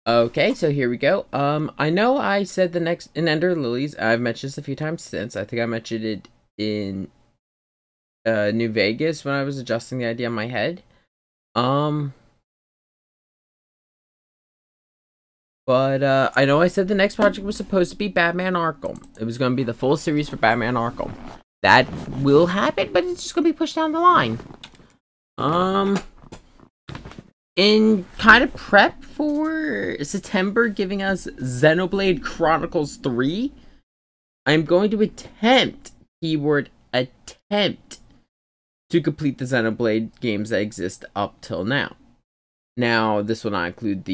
Okay, so here we go. I know I said the next in Ender Lilies. I've mentioned this a few times since. I think I mentioned it in New Vegas when I was adjusting the idea in my head. Um, but I know I said the next project was supposed to be Batman Arkham. It was going to be the full series for Batman Arkham. That will happen, but it's just going to be pushed down the line. In kind of prep for September giving us Xenoblade Chronicles 3, I'm going to attempt, keyword attempt, to complete the Xenoblade games that exist up till now. Now, this will not include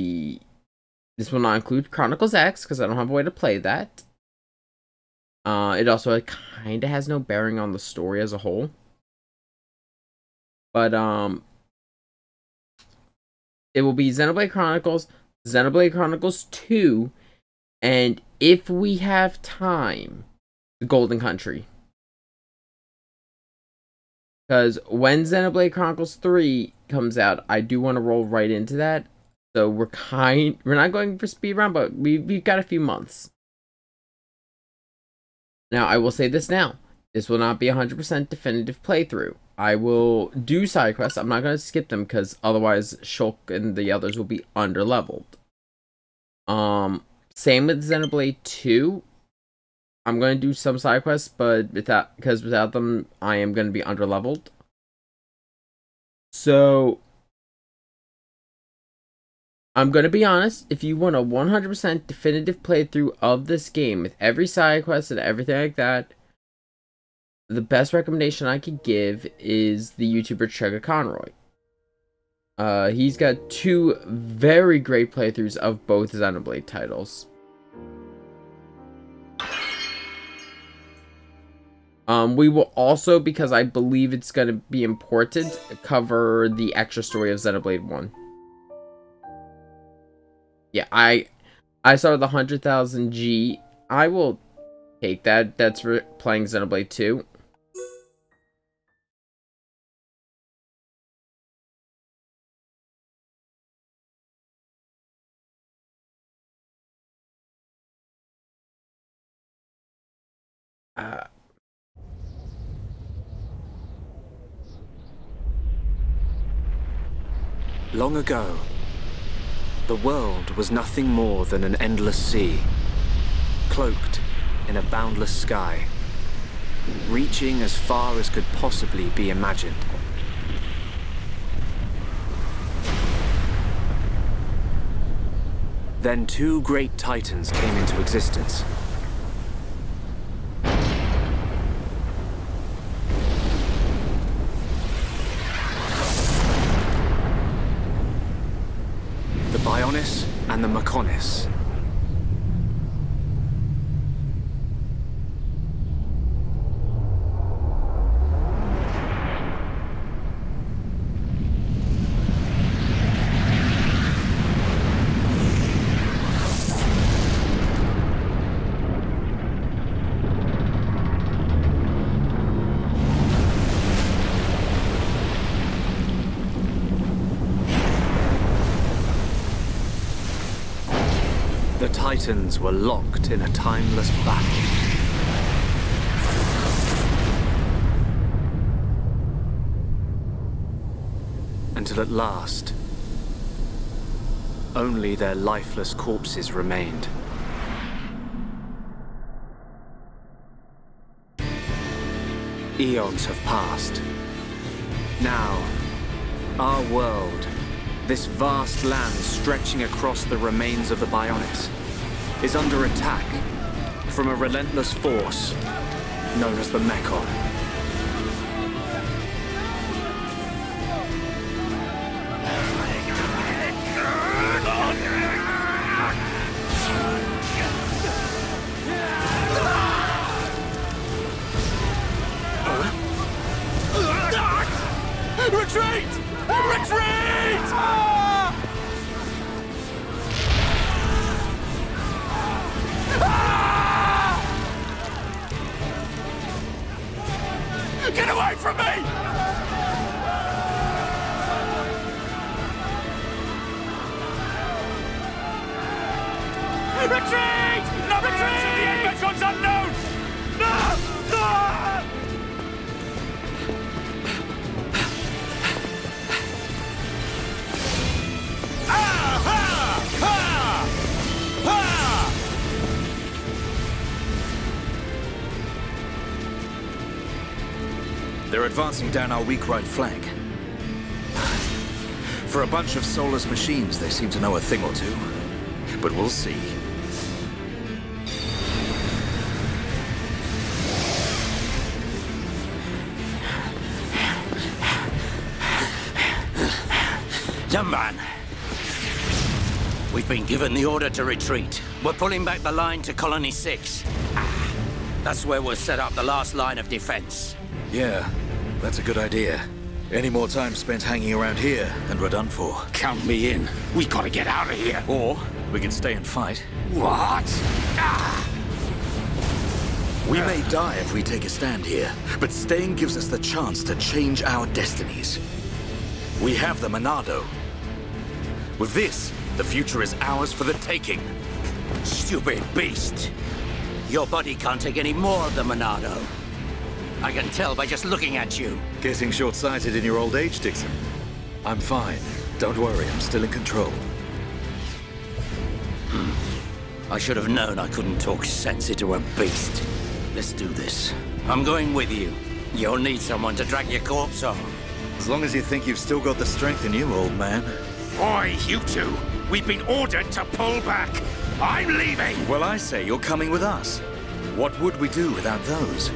Chronicles X, because I don't have a way to play that. It also kind of has no bearing on the story as a whole. But, it will be Xenoblade Chronicles 2, and if we have time, the Golden Country. Because when Xenoblade Chronicles 3 comes out, I do want to roll right into that. So we're not going for speed run, but we've got a few months. Now, I will say this now. This will not be 100% definitive playthrough. I will do side quests. I'm not going to skip them because otherwise Shulk and the others will be underleveled. Same with Xenoblade 2. I'm going to do some side quests, but without them, I am going to be underleveled. So, I'm going to be honest. If you want a 100% definitive playthrough of this game with every side quest and everything like that, the best recommendation I could give is the YouTuber Trigger Conroy. He's got 2 very great playthroughs of both Xenoblade titles. We will also, because I believe it's going to be important, cover the extra story of Xenoblade 1. Yeah, I started the 100,000 G. I will take that. That's for playing Xenoblade 2. Long ago, the world was nothing more than an endless sea, cloaked in a boundless sky, reaching as far as could possibly be imagined. Then 2 great titans came into existence. The Bionis and the Mechonis. The Titans were locked in a timeless battle. Until at last, only their lifeless corpses remained. Eons have passed. Now, our world, this vast land stretching across the remains of the Bionis, is under attack from a relentless force known as the Mechon. Retreat! Retreat! Retreat! No, retreat! The end becomes unknown! No! No! Ah! Ha! Ha! Ha! They're advancing down our weak right flank. For a bunch of soulless machines, they seem to know a thing or two. But we'll see. Dunban, we've been given the order to retreat. We're pulling back the line to Colony 6. That's where we'll set up the last line of defense. Yeah, that's a good idea. Any more time spent hanging around here, and we're done for. Count me in. We gotta get out of here. Or we can stay and fight. What? Ah! We may die if we take a stand here, but staying gives us the chance to change our destinies. We have the Monado. With this, the future is ours for the taking. Stupid beast. Your body can't take any more of the Monado. I can tell by just looking at you. Getting short-sighted in your old age, Dixon. I'm fine. Don't worry, I'm still in control. I should have known I couldn't talk sense into a beast. Let's do this. I'm going with you. You'll need someone to drag your corpse on. As long as you think you've still got the strength in you, old man. Boy, you two. We've been ordered to pull back. I'm leaving. Well, I say you're coming with us. What would we do without those?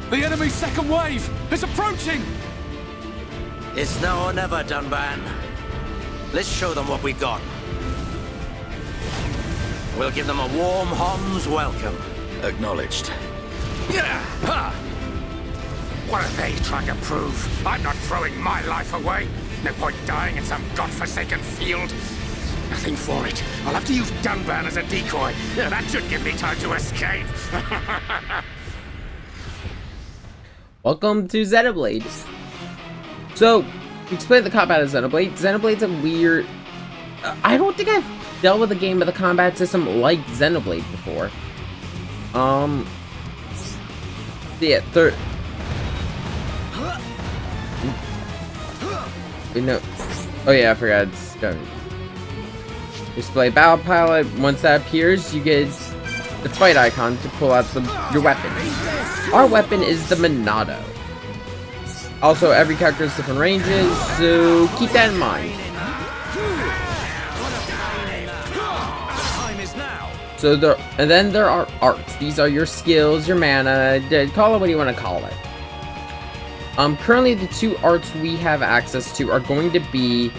The enemy's second wave! It's approaching! It's now or never, Dunban. Let's show them what we've got. We'll give them a warm Hom's welcome. Acknowledged. Yeah! Ha! What are they trying to prove? I'm not throwing my life away. No point dying in some godforsaken field. Nothing for it. I'll have to use Dunban as a decoy. That should give me time to escape. Welcome to Xenoblade. So, explain the combat of Xenoblade. Xenoblade's a weird... I don't think I've dealt with a game with a combat system like Xenoblade before. Yeah, no. Oh yeah, I forgot. It's done. Display battle pilot. Once that appears, you get the fight icon to pull out your weapon. Our weapon is the Monado. Also, every character has different ranges, so keep that in mind. So then there are arts. These are your skills, your mana, call it what you want to call it. Currently the two arts we have access to are going to be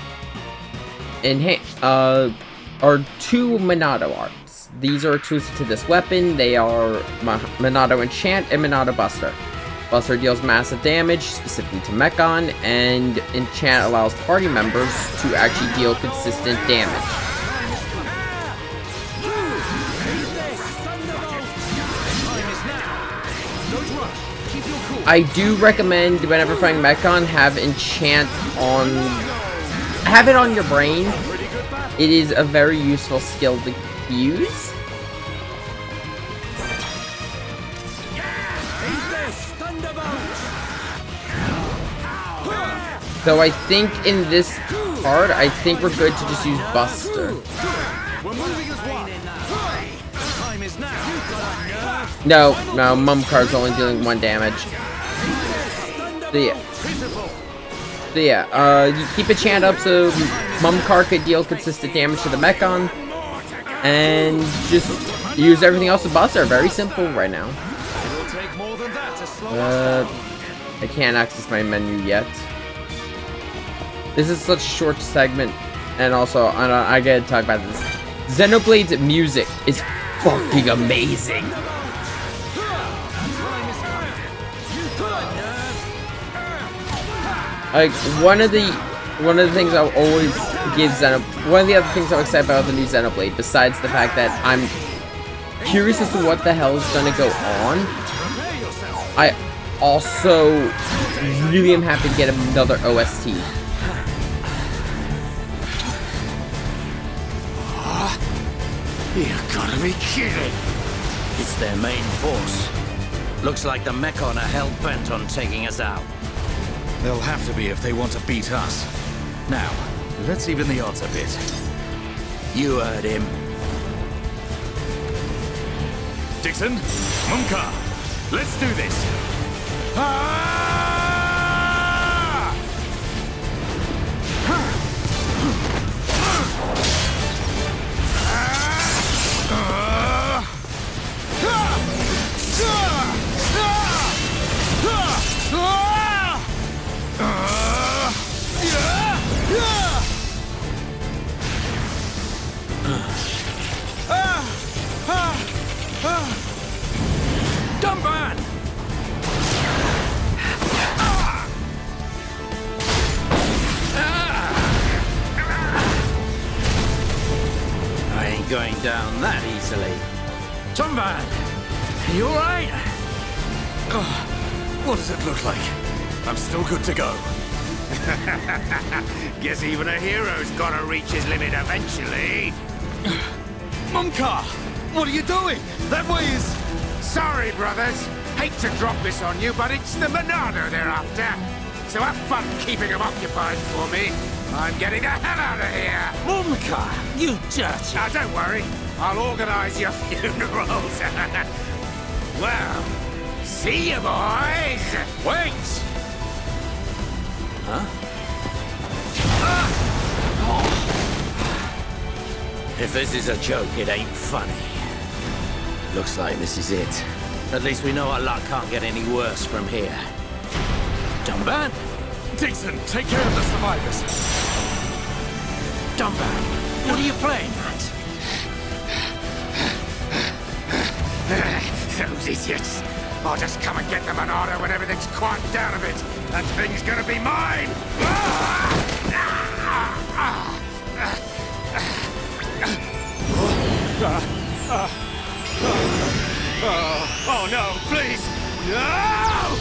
are two Monado arts. These are exclusive to this weapon. They are Monado Enchant and Monado Buster. Buster deals massive damage, specifically to Mechon, and Enchant allows party members to actually deal consistent damage. I do recommend whenever fighting Mechon, have Enchant on... have it on your brain. It is a very useful skill to use. So I think in this part, I think we're good to just use Buster. No, Mumkar's only dealing 1 damage. So yeah, you keep a chant up so Mumkar could deal consistent damage to the Mechon. And just use everything else with Buster. Very simple right now. I can't access my menu yet. This is such a short segment, and also, I gotta talk about this. Xenoblade's music is fucking amazing. Like, one of the things I'll always give one of the other things I'm excited about the new Xenoblade, besides the fact that I'm curious as to what the hell is gonna go on, I also really am happy to get another OST. You've gotta be kidding! It's their main force. Looks like the Mechon are hell-bent on taking us out. They'll have to be if they want to beat us. Now, let's even the odds a bit. You heard him. Dixon, Munka, let's do this. Dumban! I ain't going down that easily. Dumban! You alright? What does it look like? I'm still good to go. Guess even a hero's gotta reach his limit eventually. Munka! What are you doing? That way is... Sorry, brothers. Hate to drop this on you, but it's the Monado they're after. So have fun keeping them occupied for me. I'm getting the hell out of here. Munka, you dirty... Now, don't worry. I'll organize your funerals. Well, see you, boys. Wait! Huh? If this is a joke, it ain't funny. Looks like this is it. At least we know our luck can't get any worse from here. Dumban? Dixon, take care of the survivors. Dumban, what are you playing at? Those idiots. I'll just come and get the Monado when everything's quieted down a bit. That thing's gonna be mine! Oh no, please! No!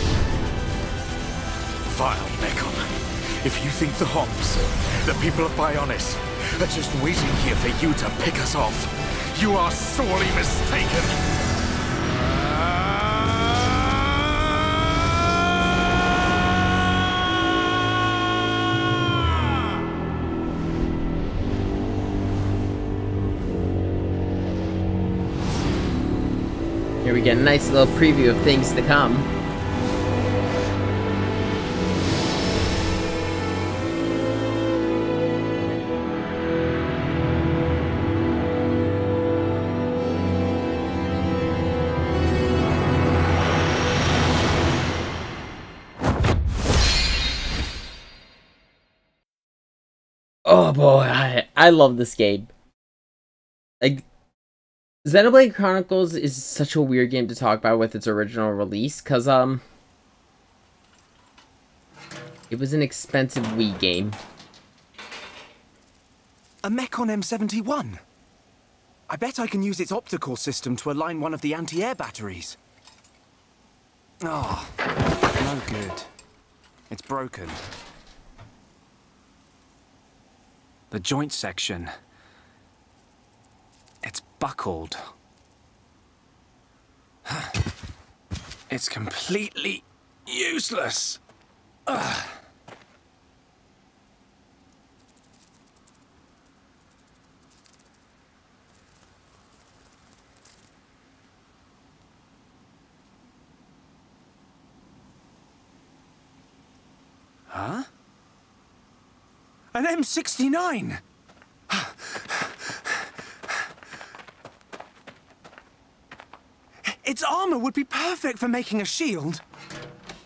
Vile Mechon. If you think the Homs, the people of Bionis, are just waiting here for you to pick us off, you are sorely mistaken. Here we get a nice little preview of things to come. Oh boy, I love this game. Like, Xenoblade Chronicles is such a weird game to talk about with its original release, cause it was an expensive Wii game. A Mechon M71? I bet I can use its optical system to align one of the anti-air batteries. Oh, no good. It's broken. The joint section... it's buckled. It's completely useless. Ugh. Huh? An M69! Its armor would be perfect for making a shield.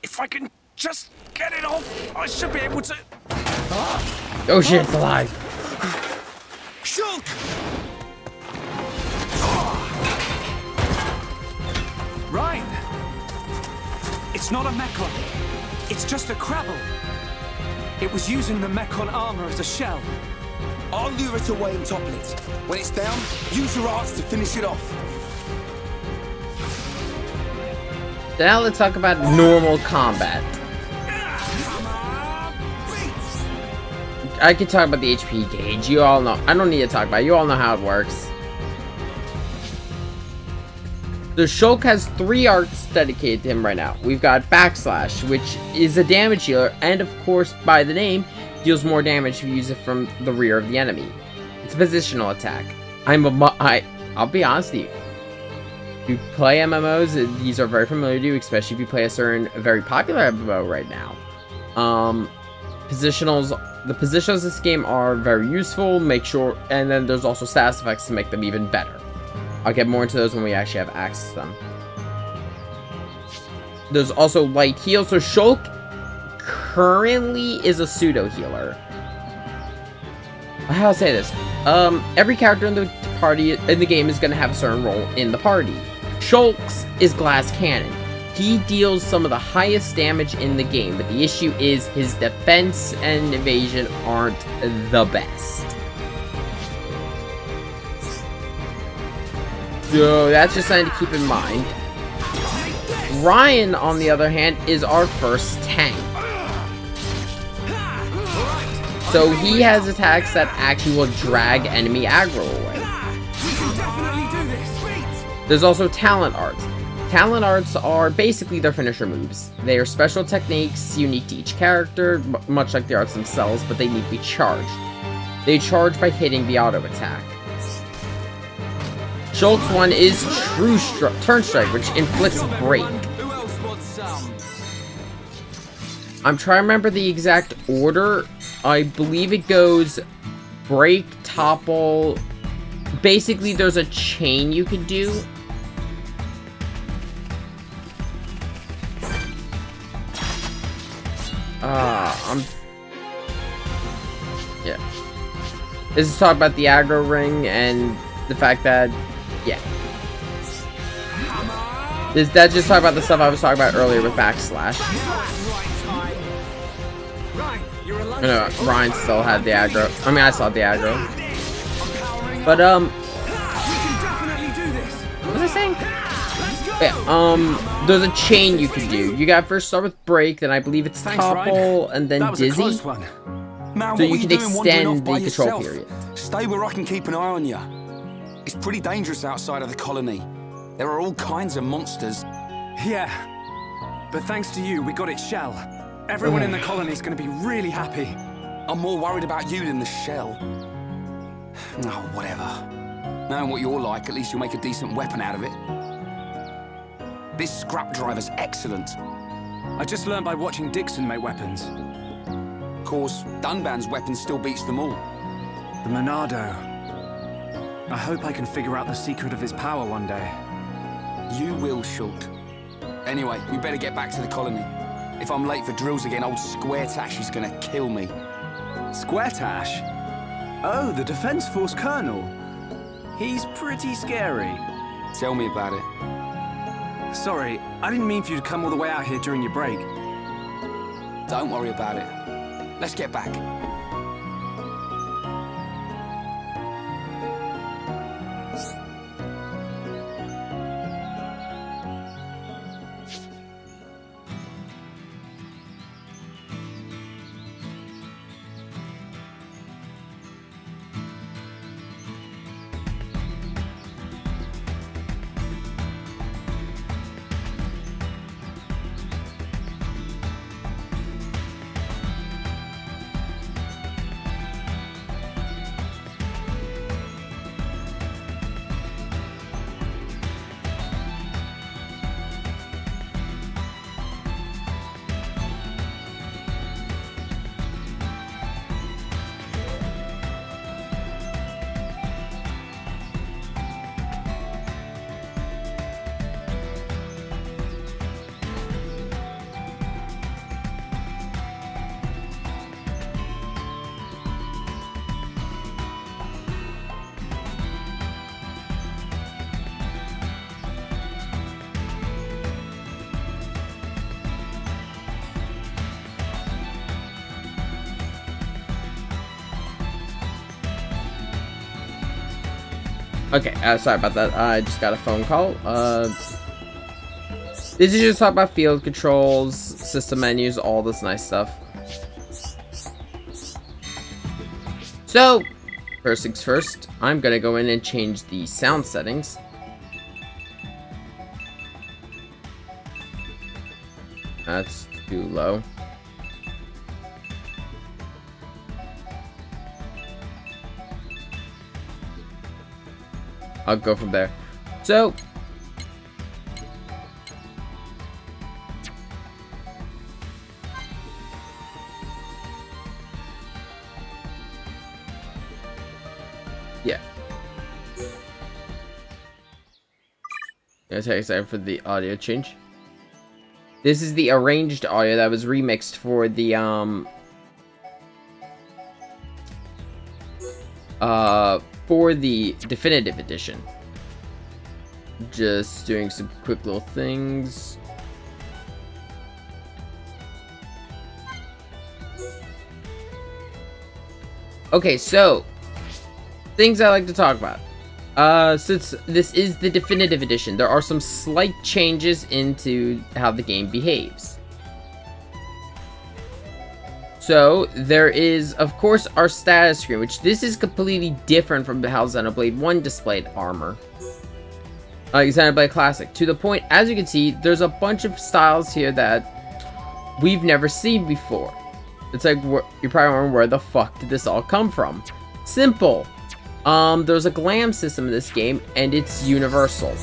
If I can just get it off, I should be able to... Oh shit, it's alive! Shulk! Ryan! It's not a Mechon. It's just a Crabble. It was using the Mechon armor as a shell. I'll lure it away and topple it. When it's down, use your arts to finish it off. Now let's talk about normal combat. I could talk about the HP gauge. You all know. I don't need to talk about it. You all know how it works. The Shulk has 3 arts dedicated to him right now. We've got Backslash, which is a damage healer, and of course, by the name, deals more damage if you use it from the rear of the enemy. It's a positional attack. I'll be honest with you. If you play MMOs, these are very familiar to you, especially if you play a certain, very popular MMO right now. The positionals in this game are very useful, and then there's also status effects to make them even better. I'll get more into those when we actually have access to them. There's also light heal, so Shulk currently is a pseudo healer. How do I say this? Every character in the party in the game is going to have a certain role in the party. Shulk's is Glass Cannon. He deals some of the highest damage in the game, but the issue is his defense and evasion aren't the best. So that's just something to keep in mind. Ryan, on the other hand, is our first tank. So he has attacks that actually will drag enemy aggro away. There's also talent arts. Talent arts are basically their finisher moves. They are special techniques unique to each character, much like the arts themselves, but they need to be charged. They charge by hitting the auto attack. Shulk's one is True Turn Strike, which inflicts break. I'm trying to remember the exact order. I believe it goes break, topple. Basically, there's a chain you could do. Yeah. This is talking about the aggro ring and the fact that, yeah. That's just talking about the stuff I was talking about earlier with Backslash. No, Ryan still had the aggro. I mean, I saw the aggro. But, what was I saying? Yeah, there's a chain you can do. You gotta first start with break, then I believe it's topple, and then dizzy. So you can extend the control period. Stay where I can keep an eye on you. It's pretty dangerous outside of the colony. There are all kinds of monsters. Yeah, but thanks to you, we got its shell. Everyone in the colony is going to be really happy. I'm more worried about you than the shell. Oh, whatever. Knowing what you're like, at least you'll make a decent weapon out of it. This scrap driver's excellent. I just learned by watching Dixon make weapons. Of course, Dunban's weapon still beats them all. The Monado. I hope I can figure out the secret of his power one day. You will, Shulk. Anyway, we better get back to the colony. If I'm late for drills again, old Squaretash is gonna kill me. Squaretash? Oh, the Defense Force Colonel. He's pretty scary. Tell me about it. Sorry, I didn't mean for you to come all the way out here during your break. Don't worry about it. Let's get back. Okay, sorry about that. I just got a phone call. This is just talk about field controls, system menus, all this nice stuff. So, first things first, I'm gonna go in and change the sound settings. That's too low. I'll go from there. So, yeah. Gonna take a second for the audio change. This is the arranged audio that was remixed for the definitive edition. Just doing some quick little things. Okay, so things I like to talk about. Since this is the definitive edition, there are some slight changes into how the game behaves. So, there is, of course, our status screen, which this is completely different from how Xenoblade 1 displayed armor. Xenoblade Classic. To the point, as you can see, there's a bunch of styles here that we've never seen before. It's like, you're probably wondering, where the fuck did this all come from? Simple. There's a glam system in this game, and it's universal.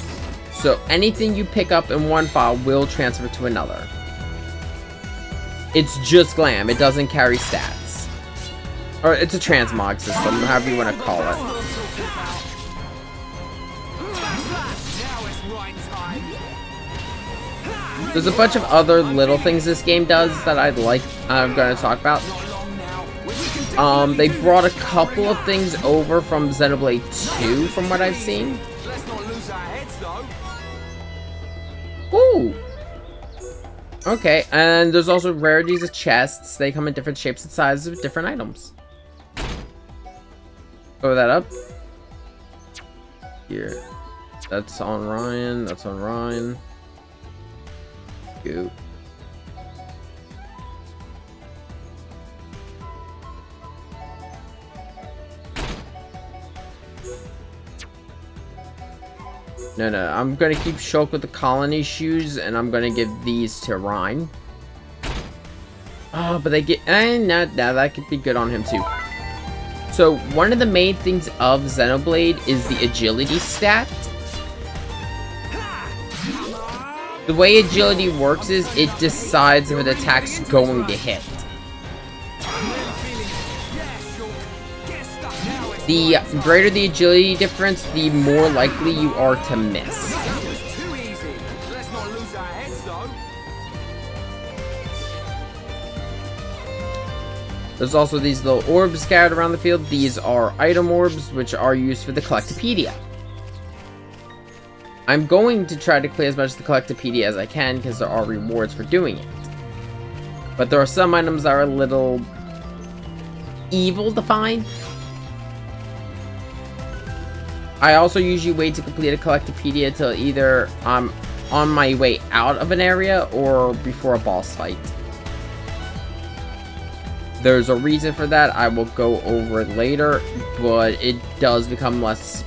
So anything you pick up in one file will transfer to another. It's just glam, it doesn't carry stats. Or it's a transmog system, however you want to call it. There's a bunch of other little things this game does that I'm going to talk about. They brought a couple of things over from Xenoblade 2, from what I've seen. Ooh! Okay, and there's also rarities of chests. They come in different shapes and sizes with different items. Throw that up. Here. That's on Ryan. That's on Ryan. Go. No, I'm gonna keep Shulk with the colony shoes, and I'm gonna give these to Ryan. Oh, but they get, no, that could be good on him too. So, one of the main things of Xenoblade is the agility stat. The way agility works is, it decides if an attack's going to hit. The greater the agility difference, the more likely you are to miss. There's also these little orbs scattered around the field. These are item orbs, which are used for the Collectopedia. I'm going to try to clear as much of the Collectopedia as I can, because there are rewards for doing it. But there are some items that are a little evil to find. I also usually wait to complete a Collectopedia till either I'm on my way out of an area or before a boss fight. There's a reason for that. I will go over it later, but it does become less...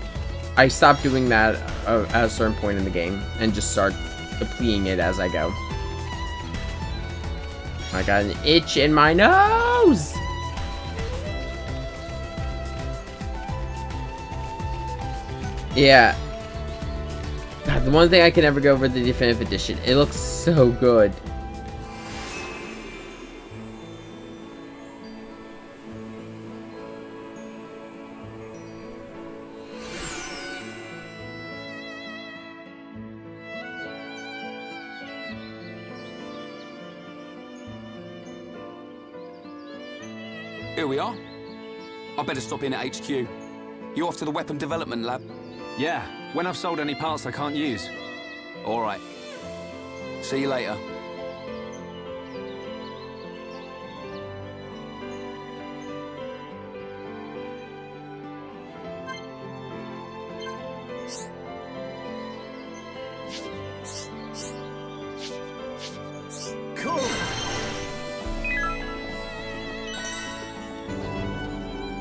I stopped doing that at a certain point in the game and just start depleting it as I go. I got an itch in my nose! Yeah. God, the one thing I can never go over the definitive edition. It looks so good. Here we are. I better stop in at HQ. You off to the weapon development lab? Yeah, when I've sold any parts I can't use. All right. See you later.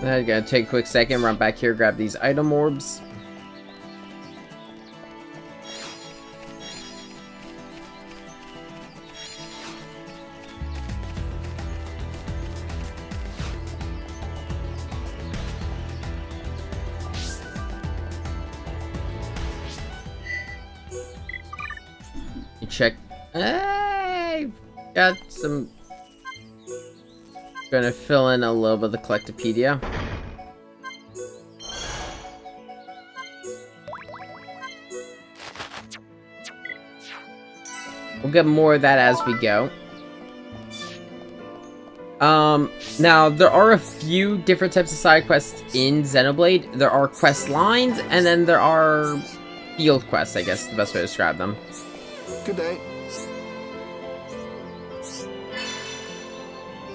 I'm gonna take a quick second, run back here, grab these item orbs. check. I've got some. Gonna fill in a little bit of the Collectopedia. We'll get more of that as we go. Now, there are a few different types of side quests in Xenoblade. There are quest lines, and then there are field quests, I guess is the best way to describe them. Good day.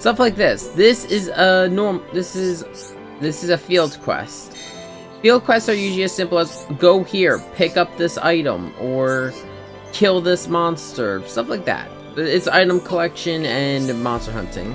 Stuff like this. This is a this is a field quest. Field quests are usually as simple as go here, pick up this item, or kill this monster, stuff like that. It's item collection and monster hunting.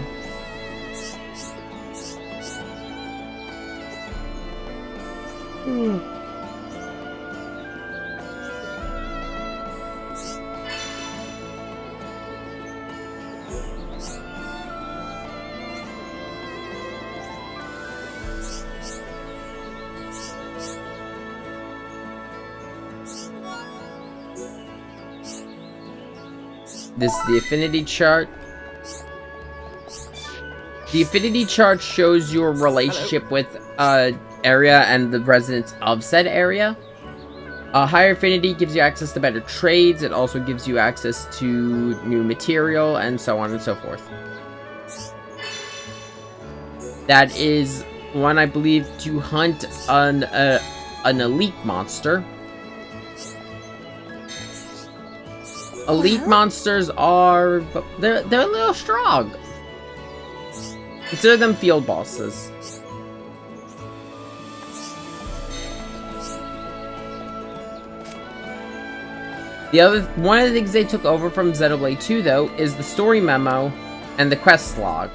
This is the Affinity Chart. The Affinity Chart shows your relationship with area and the residents of said area. Higher affinity gives you access to better trades. It also gives you access to new material and so on and so forth. That is one, I believe, to hunt an elite monster. Elite monsters are... they're a little strong. Consider them field bosses. One of the things they took over from Xenoblade 2, though, is the story memo and the quest log.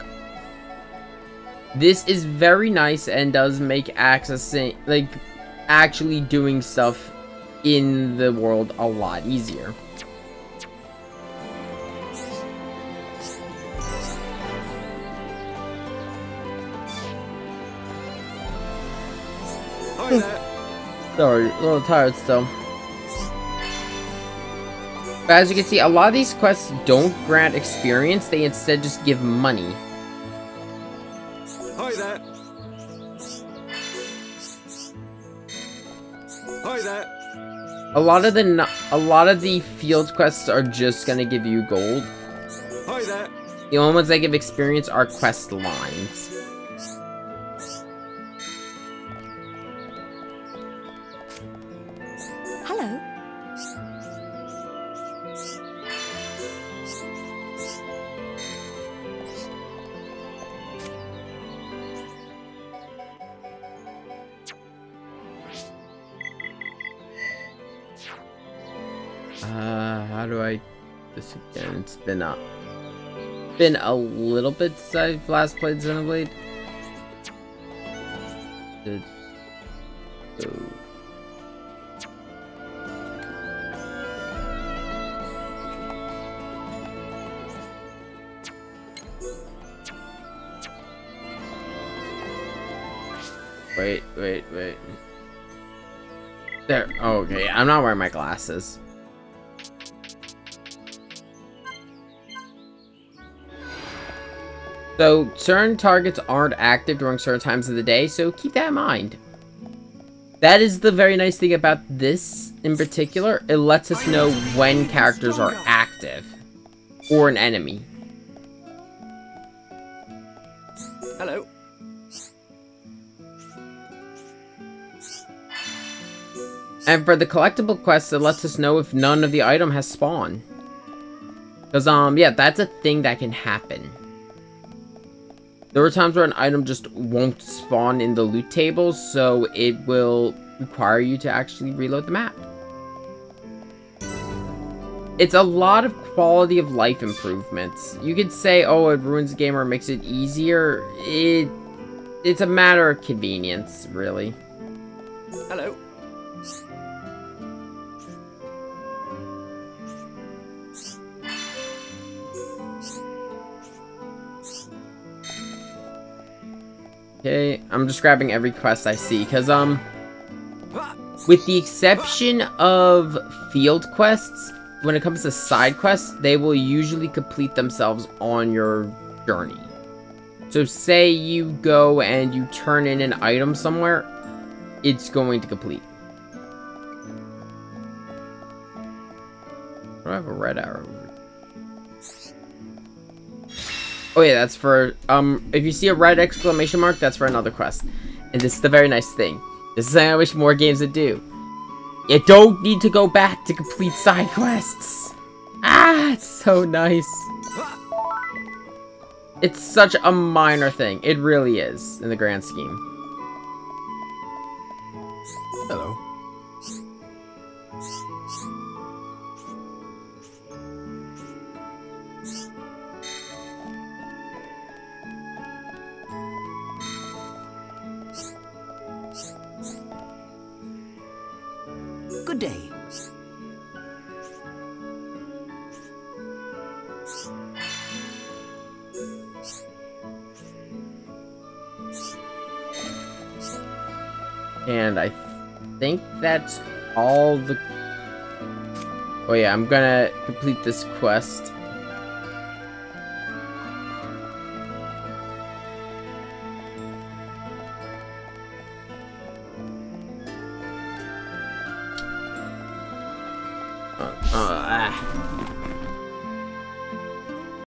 This is very nice and does make accessing, like, actually doing stuff in the world a lot easier. Sorry, a little tired still. But as you can see, a lot of these quests don't grant experience, they instead just give money. Hi there. Hi there. A lot of the field quests are just gonna give you gold. Hi there. The only ones that give experience are quest lines. Hello. How do I this again? It's been a little bit since I've last played Xenoblade. Wait. There. Oh, okay, I'm not wearing my glasses. So, certain targets aren't active during certain times of the day, so keep that in mind. That is the very nice thing about this in particular. It lets us know when characters are active. Or an enemy. Hello. And for the collectible quests, it lets us know if none of the item has spawned. Because, yeah, that's a thing that can happen. There are times where an item just won't spawn in the loot tables, so it will require you to actually reload the map. It's a lot of quality of life improvements. You could say, oh, it ruins the game or makes it easier. It's a matter of convenience, really. Hello. Okay, I'm just grabbing every quest I see, because, with the exception of field quests, when it comes to side quests, they will usually complete themselves on your journey. So say you go and you turn in an item somewhere, it's going to complete. I have a red arrow. Oh yeah, that's for, if you see a red exclamation mark, that's for another quest. And this is the very nice thing. This is something I wish more games would do. You don't need to go back to complete side quests. Ah, it's so nice. It's such a minor thing. It really is, in the grand scheme. Hello. Good day. And I think that's all the... Oh yeah, I'm gonna complete this quest.